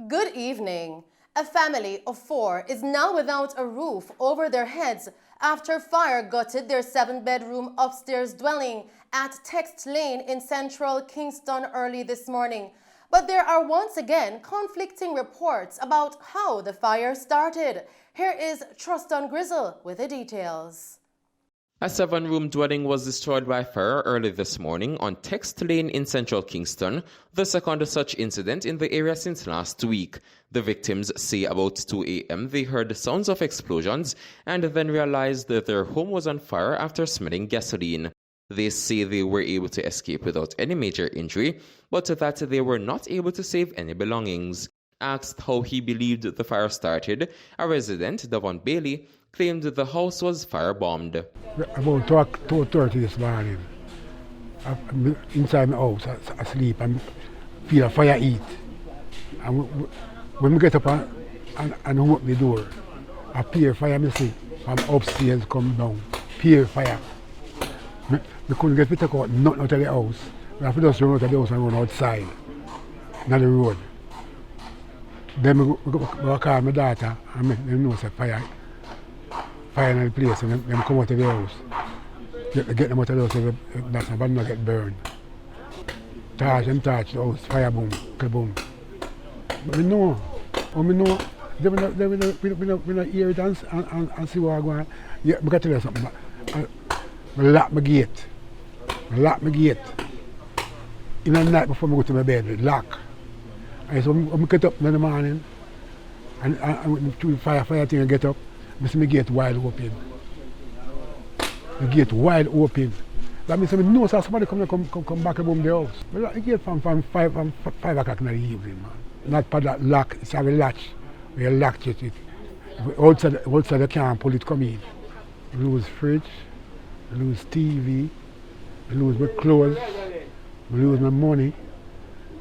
Good evening. A family of 4 is now without a roof over their heads after fire gutted their 7-bedroom upstairs dwelling at Text Lane in central Kingston early this morning. But there are once again conflicting reports about how the fire started. Here is Truston Grizzle with the details. A 7-room dwelling was destroyed by fire early this morning on Text Lane in central Kingston, the second such incident in the area since last week. The victims say about 2 a.m. they heard sounds of explosions and then realized that their home was on fire after smelling gasoline. They say they were able to escape without any major injury, but that they were not able to save any belongings. Asked how he believed the fire started, a resident, Devon Bailey, claimed the house was firebombed. About 2:30 this morning, I'm inside my house, asleep, and feel a fire heat. And when we get up and open the door, a pure fire me see from upstairs come down. Pure fire. We couldn't get to take out nothing out of the house. We have to just run out of the house and run outside, not the road. Then we call my daughter and make them know say fire in the place and them come out of the house. Get them out of the house so that's not get burned. Touch the house, fire boom, kaboom. But we know, they will hear it and see what's going on. Yeah, I got to tell you something. I lock my gate. In the night before I go to my bed, lock. And so I get up in the morning and through the fire thing I get up, I see my gate wide open. The gate wide open. That means I know somebody come back and the house. But lock the gate from 5 o'clock in the evening, man. Not for that lock, it's a latch. We lock it. Outside the can't pull it come in. We lose fridge, we lose TV, we lose my clothes, we lose my money.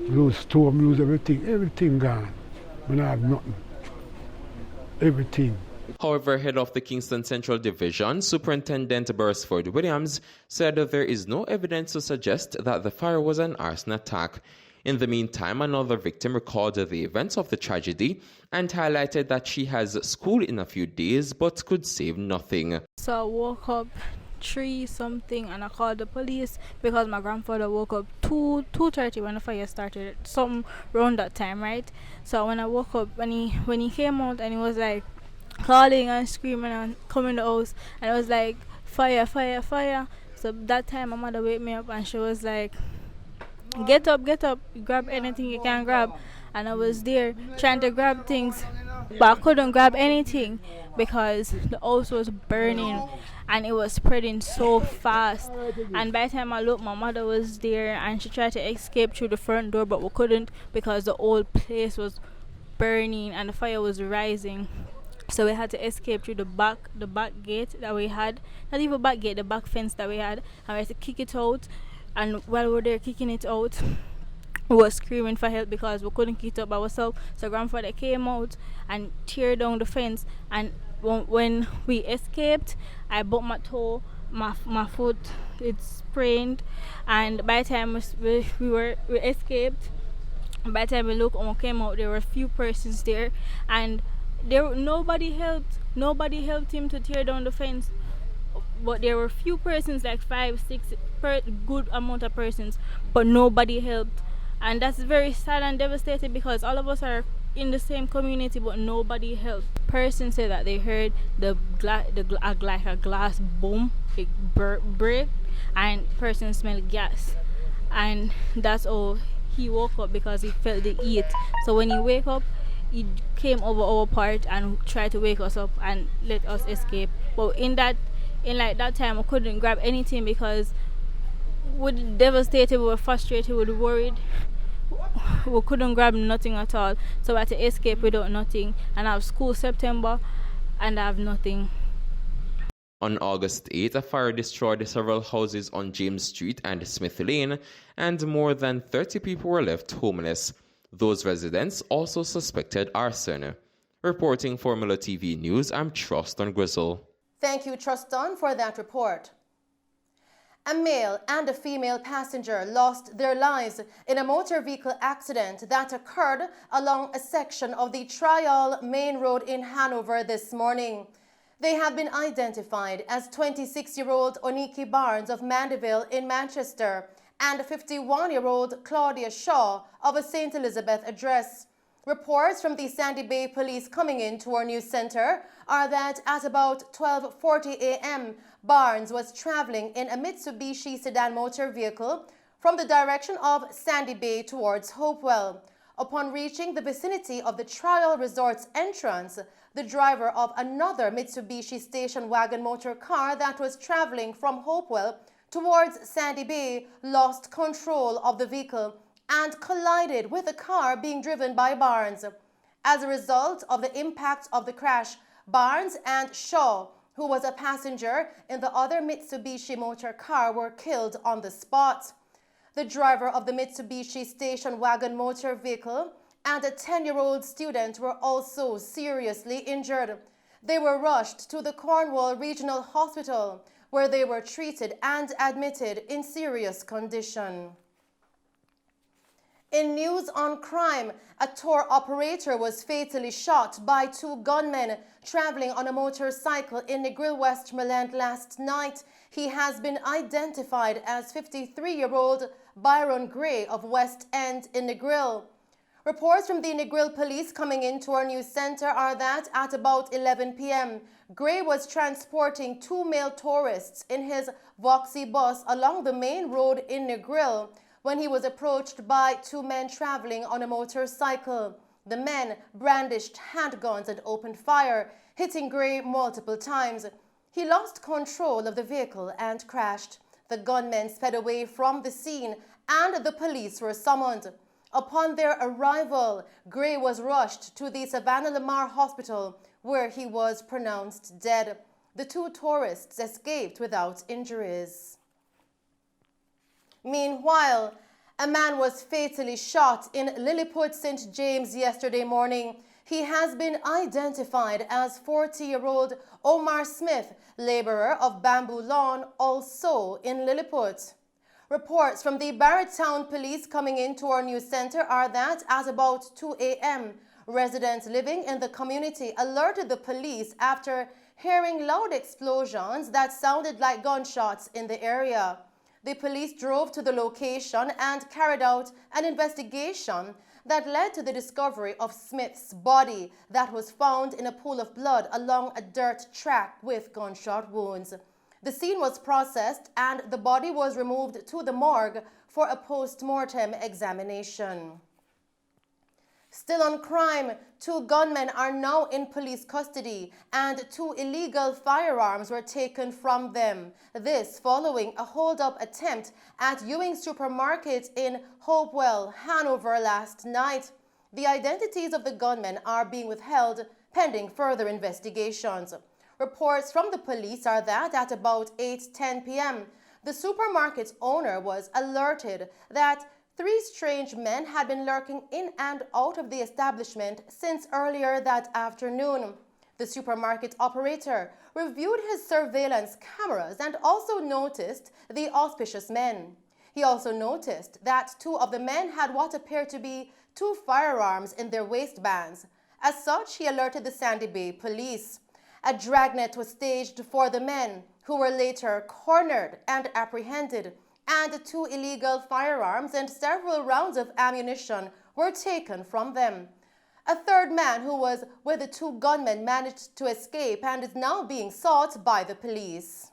Lose stove, lose everything gone. We don't have nothing. Everything. However, head of the Kingston Central Division, Superintendent Beresford Williams, said that there is no evidence to suggest that the fire was an arson attack. In the meantime, another victim recalled the events of the tragedy and highlighted that she has school in a few days but could save nothing. So I woke up 3 something and I called the police because my grandfather woke up 2:30 when the fire started, something around that time, right? So when I woke up, when he came out and he was like calling and screaming and coming in the house and it was like fire. So that time my mother waked me up and she was like, get up, grab anything you can grab. And I was there trying to grab things, but I couldn't grab anything because the house was burning and it was spreading so fast. And by the time I looked, my mother was there and she tried to escape through the front door, but we couldn't because the whole place was burning and the fire was rising. So we had to escape through the back gate that we had, not even back gate, the back fence that we had, and we had to kick it out. And while we were there kicking it out, we were screaming for help because we couldn't kick it up by ourselves. So grandfather came out and tear down the fence, and when we escaped, I bumped my toe, my foot, it's sprained, and by the time we escaped, by the time we looked and we came out, there were a few persons there, and nobody helped him to tear down the fence. But there were few persons, like 5-6 good amount of persons, but nobody helped. And that's very sad and devastating because all of us are in the same community, but nobody helped. Person said that they heard a glass boom, it break, and person smelled gas, and that's all. He woke up because he felt the heat. So when he wake up, he came over our part and tried to wake us up and let us escape. But in that time, I couldn't grab anything because we were devastated, we were frustrated, we were worried. We couldn't grab nothing at all. So I had to escape without nothing. And I have school September and I have nothing. On August 8, a fire destroyed several houses on James Street and Smith Lane, and more than 30 people were left homeless. Those residents also suspected arson. Reporting for Mello TV News, I'm Truston Grizzle. Thank you, Truston, for that report. A male and a female passenger lost their lives in a motor vehicle accident that occurred along a section of the Trial Main Road in Hanover this morning. They have been identified as 26-year-old Oniki Barnes of Mandeville in Manchester and 51-year-old Claudia Shaw of a St. Elizabeth address. Reports from the Sandy Bay Police coming into our news center are that at about 12:40 a.m., Barnes was traveling in a Mitsubishi sedan motor vehicle from the direction of Sandy Bay towards Hopewell. Upon reaching the vicinity of the Trial Resort's entrance, the driver of another Mitsubishi station wagon motor car that was traveling from Hopewell towards Sandy Bay lost control of the vehicle and collided with a car being driven by Barnes. As a result of the impact of the crash, Barnes and Shaw, who was a passenger in the other Mitsubishi motor car, were killed on the spot. The driver of the Mitsubishi station wagon motor vehicle and a 10-year-old student were also seriously injured. They were rushed to the Cornwall Regional Hospital, where they were treated and admitted in serious condition. In news on crime, a tour operator was fatally shot by two gunmen traveling on a motorcycle in Negril, Westmoreland last night. He has been identified as 53-year-old Byron Gray of West End in Negril. Reports from the Negril police coming into our news center are that at about 11 p.m., Gray was transporting two male tourists in his Voxy bus along the main road in Negril when he was approached by two men traveling on a motorcycle. The men brandished handguns and opened fire, hitting Gray multiple times. He lost control of the vehicle and crashed. The gunmen sped away from the scene and the police were summoned. Upon their arrival, Gray was rushed to the Savannah Lamar Hospital, where he was pronounced dead. The two tourists escaped without injuries. Meanwhile, a man was fatally shot in Lilliput, St. James yesterday morning. He has been identified as 40-year-old Omar Smith, laborer of Bamboo Lawn, also in Lilliput. Reports from the Barrettstown Police coming into our news center are that at about 2 a.m., residents living in the community alerted the police after hearing loud explosions that sounded like gunshots in the area. The police drove to the location and carried out an investigation that led to the discovery of Smith's body that was found in a pool of blood along a dirt track with gunshot wounds. The scene was processed and the body was removed to the morgue for a post-mortem examination. Still on crime, two gunmen are now in police custody and two illegal firearms were taken from them. This following a hold-up attempt at Ewing Supermarket in Hopewell, Hanover last night. The identities of the gunmen are being withheld pending further investigations. Reports from the police are that at about 8:10 p.m., the supermarket's owner was alerted that three strange men had been lurking in and out of the establishment since earlier that afternoon. The supermarket operator reviewed his surveillance cameras and also noticed the auspicious men. He also noticed that two of the men had what appeared to be two firearms in their waistbands. As such, he alerted the Sandy Bay Police. A dragnet was staged for the men, who were later cornered and apprehended, and two illegal firearms and several rounds of ammunition were taken from them. A third man who was with the two gunmen managed to escape and is now being sought by the police.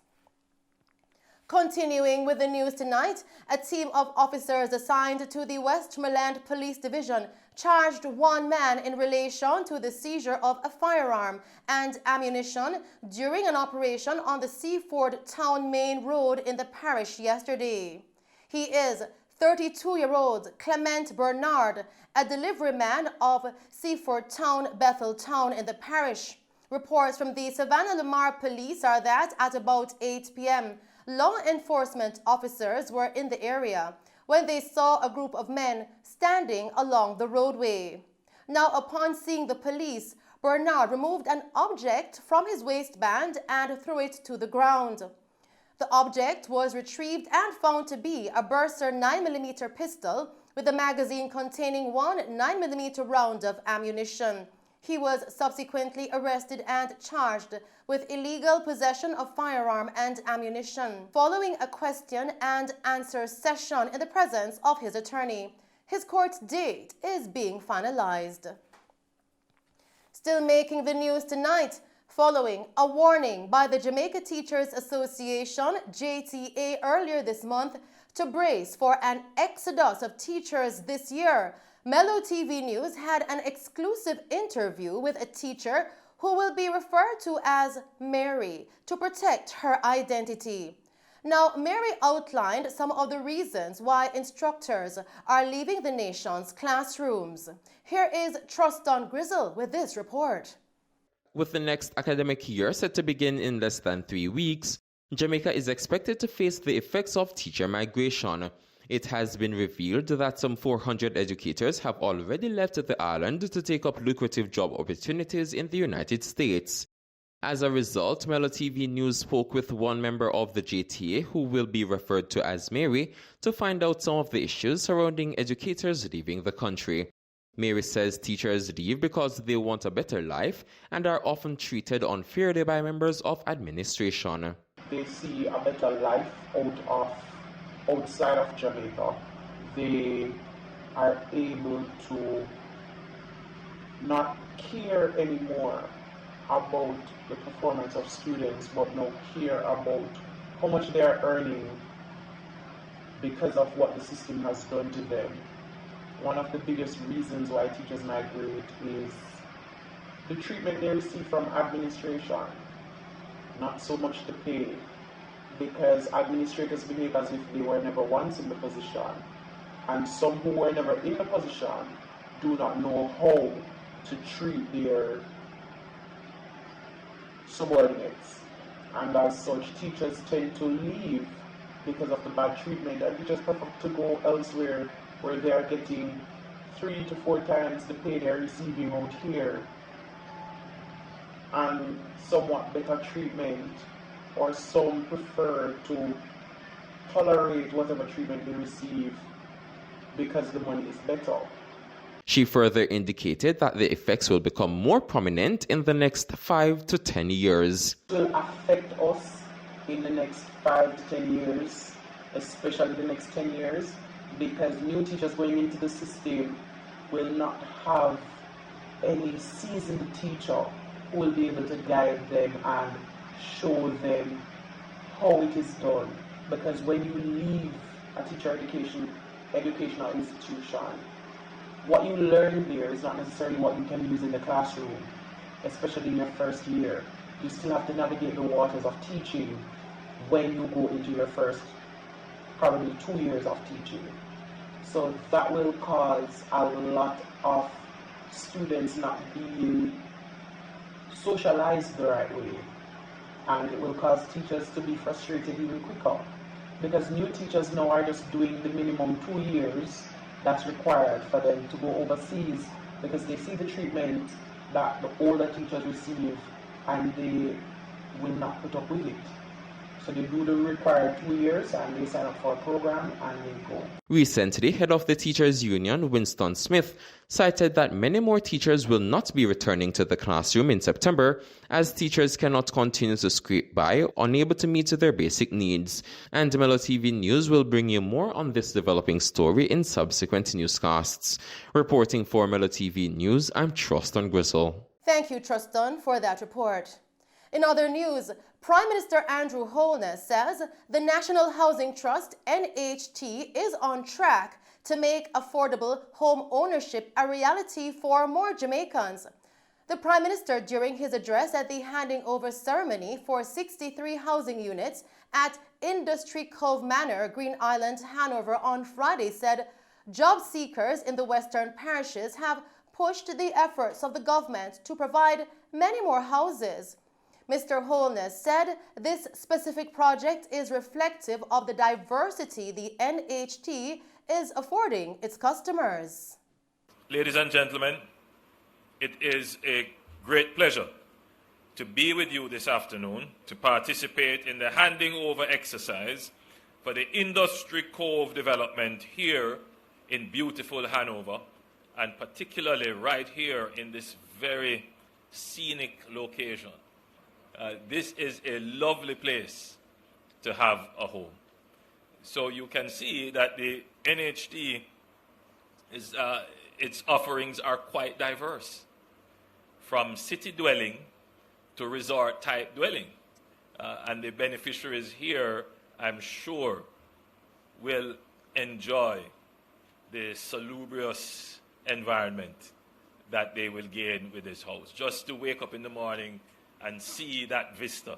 Continuing with the news tonight, a team of officers assigned to the Westmoreland Police Division charged one man in relation to the seizure of a firearm and ammunition during an operation on the Seaford Town Main Road in the parish yesterday. He is 32-year-old Clement Bernard, a delivery man of Seaford Town, Bethel Town in the parish. Reports from the Savannah Lamar Police are that at about 8 p.m., law enforcement officers were in the area when they saw a group of men standing along the roadway. Now, upon seeing the police, Bernard removed an object from his waistband and threw it to the ground. The object was retrieved and found to be a Berser 9mm pistol with a magazine containing one 9mm round of ammunition. He was subsequently arrested and charged with illegal possession of firearm and ammunition, following a question and answer session in the presence of his attorney. His court date is being finalized. Still making the news tonight, following a warning by the Jamaica Teachers Association, JTA, earlier this month to brace for an exodus of teachers this year, Mello TV News had an exclusive interview with a teacher who will be referred to as Mary to protect her identity. Now, Mary outlined some of the reasons why instructors are leaving the nation's classrooms. Here is Truston Grizzle with this report. With the next academic year set to begin in less than 3 weeks, Jamaica is expected to face the effects of teacher migration. It has been revealed that some 400 educators have already left the island to take up lucrative job opportunities in the United States. As a result, Mello TV News spoke with one member of the JTA, who will be referred to as Mary, to find out some of the issues surrounding educators leaving the country. Mary says teachers leave because they want a better life and are often treated unfairly by members of administration. They see a better life outside of Jamaica. They are able to not care anymore about the performance of students, but now care about how much they are earning because of what the system has done to them. One of the biggest reasons why teachers migrate is the treatment they receive from administration, not so much the pay, because administrators behave as if they were never once in the position, and some who were never in the position do not know how to treat their subordinates, and as such teachers tend to leave because of the bad treatment, and teachers prefer to go elsewhere where they are getting 3 to 4 times the pay they are receiving out here, and somewhat better treatment, or some prefer to tolerate whatever treatment they receive because the money is better. She further indicated that the effects will become more prominent in the next 5 to 10 years. It will affect us in the next 5 to 10 years, especially the next 10 years, because new teachers going into the system will not have any seasoned teacher who will be able to guide them and show them how it is done. Because when you leave a teacher educational institution, what you learn there is not necessarily what you can use in the classroom, especially in your first year. You still have to navigate the waters of teaching when you go into your first, probably 2 years of teaching. So that will cause a lot of students not being socialized the right way. And it will cause teachers to be frustrated even quicker. Because new teachers now are just doing the minimum 2 years that's required for them to go overseas, because they see the treatment that the older teachers receive and they will not put up with it. So they do the required 2 years and they sign up for a program and they go. Recently, head of the Teachers Union, Winston Smith, cited that many more teachers will not be returning to the classroom in September as teachers cannot continue to scrape by, unable to meet their basic needs. And Mello TV News will bring you more on this developing story in subsequent newscasts. Reporting for Mello TV News, I'm Truston Grizzle. Thank you, Truston, for that report. In other news, Prime Minister Andrew Holness says the National Housing Trust, NHT, is on track to make affordable home ownership a reality for more Jamaicans. The Prime Minister, during his address at the handing over ceremony for 63 housing units at Industry Cove Manor, Green Island, Hanover on Friday, said job seekers in the western parishes have pushed the efforts of the government to provide many more houses. Mr. Holness said this specific project is reflective of the diversity the NHT is affording its customers. Ladies and gentlemen, it is a great pleasure to be with you this afternoon to participate in the handing over exercise for the Industry Cove development here in beautiful Hanover, and particularly right here in this very scenic location. This is a lovely place to have a home. So you can see that the NHD its offerings are quite diverse, from city dwelling to resort type dwelling. And the beneficiaries here, I'm sure, will enjoy the salubrious environment that they will gain with this house. Just to wake up in the morning and see that vista,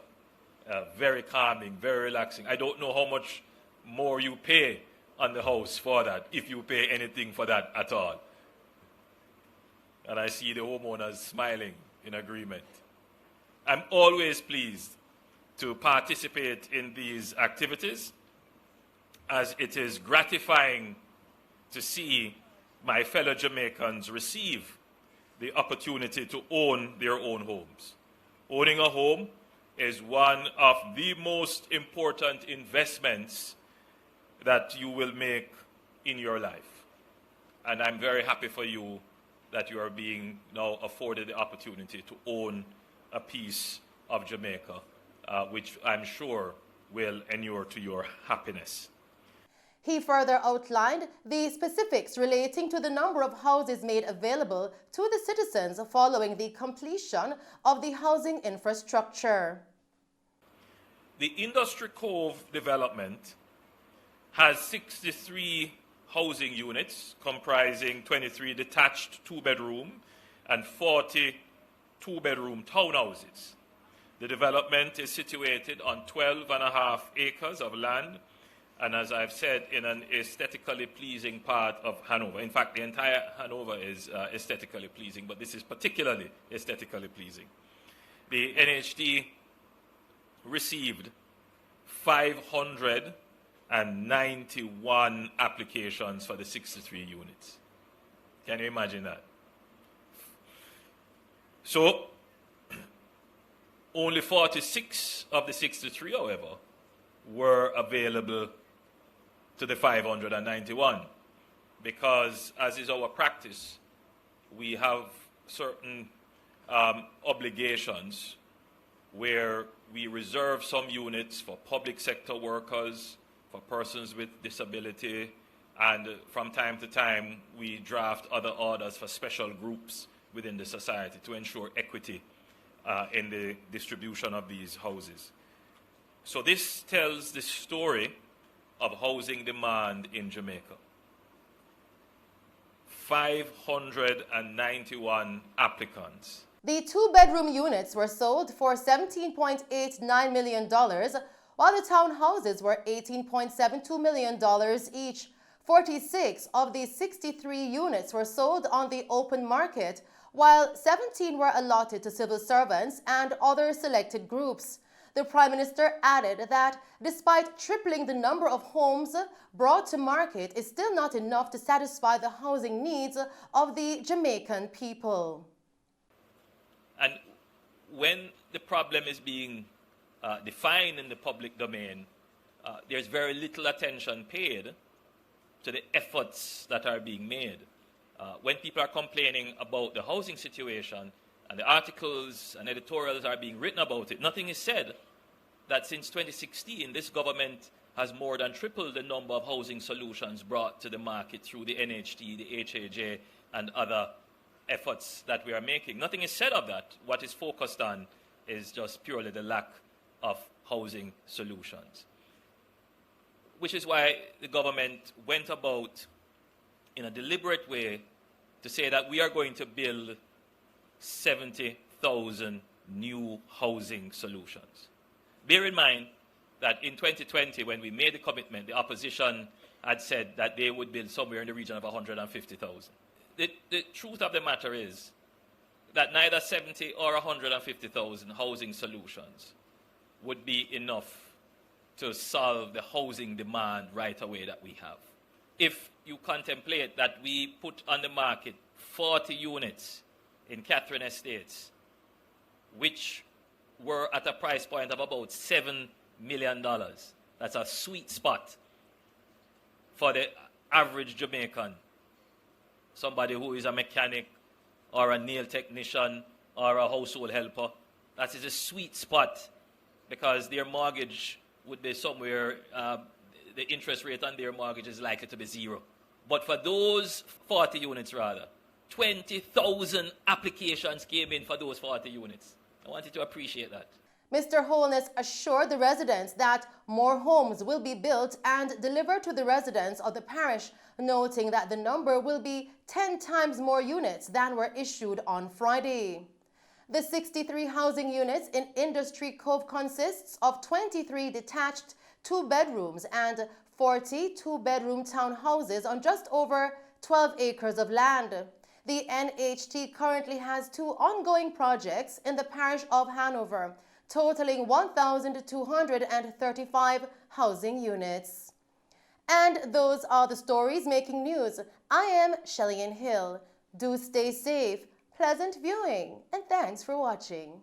very calming, very relaxing. I don't know how much more you pay on the house for that, if you pay anything for that at all. And I see the homeowners smiling in agreement. I'm always pleased to participate in these activities, as it is gratifying to see my fellow Jamaicans receive the opportunity to own their own homes. Owning a home is one of the most important investments that you will make in your life. And I'm very happy for you that you are being now afforded the opportunity to own a piece of Jamaica, which I'm sure will inure to your happiness. He further outlined the specifics relating to the number of houses made available to the citizens following the completion of the housing infrastructure. The Industry Cove development has 63 housing units comprising 23 detached two-bedroom and 40 two-bedroom townhouses. The development is situated on 12.5 acres of land, and as I've said, in an aesthetically pleasing part of Hanover. In fact, the entire Hanover is aesthetically pleasing, but this is particularly aesthetically pleasing. The NHD received 591 applications for the 63 units. Can you imagine that? So, only 46 of the 63, however, were available to the 591, because, as is our practice, we have certain obligations where we reserve some units for public sector workers, for persons with disability, and from time to time we draft other orders for special groups within the society to ensure equity in the distribution of these houses. So this tells the story of housing demand in Jamaica. 591 applicants. The two-bedroom units were sold for $17.89 million, while the townhouses were $18.72 million each. 46 of the 63 units were sold on the open market, while 17 were allotted to civil servants and other selected groups. The Prime Minister added that despite tripling the number of homes brought to market, is still not enough to satisfy the housing needs of the Jamaican people. And when the problem is being defined in the public domain, there's very little attention paid to the efforts that are being made. When people are complaining about the housing situation and the articles and editorials are being written about it, nothing is said that since 2016, this government has more than tripled the number of housing solutions brought to the market through the NHD, the HAJ, and other efforts that we are making. Nothing is said of that. What is focused on is just purely the lack of housing solutions, which is why the government went about in a deliberate way to say that we are going to build 70,000 new housing solutions. Bear in mind that in 2020, when we made the commitment, the opposition had said that they would build somewhere in the region of 150,000. The truth of the matter is that neither 70 or 150,000 housing solutions would be enough to solve the housing demand right away that we have. If you contemplate that we put on the market 40 units in Catherine Estates, which were at a price point of about $7 million. That's a sweet spot for the average Jamaican. Somebody who is a mechanic or a nail technician or a household helper. That is a sweet spot because their mortgage would be somewhere, the interest rate on their mortgage is likely to be zero. But for those 40 units rather, 20,000 applications came in for those 40 units. I want you to appreciate that. Mr. Holness assured the residents that more homes will be built and delivered to the residents of the parish, noting that the number will be 10 times more units than were issued on Friday. The 63 housing units in Industry Cove consists of 23 detached 2-bedrooms and 40 2-bedroom townhouses on just over 12 acres of land. The NHT currently has 2 ongoing projects in the parish of Hanover, totaling 1,235 housing units. And those are the stories making news. I am Shelley Hill. Do stay safe, pleasant viewing, and thanks for watching.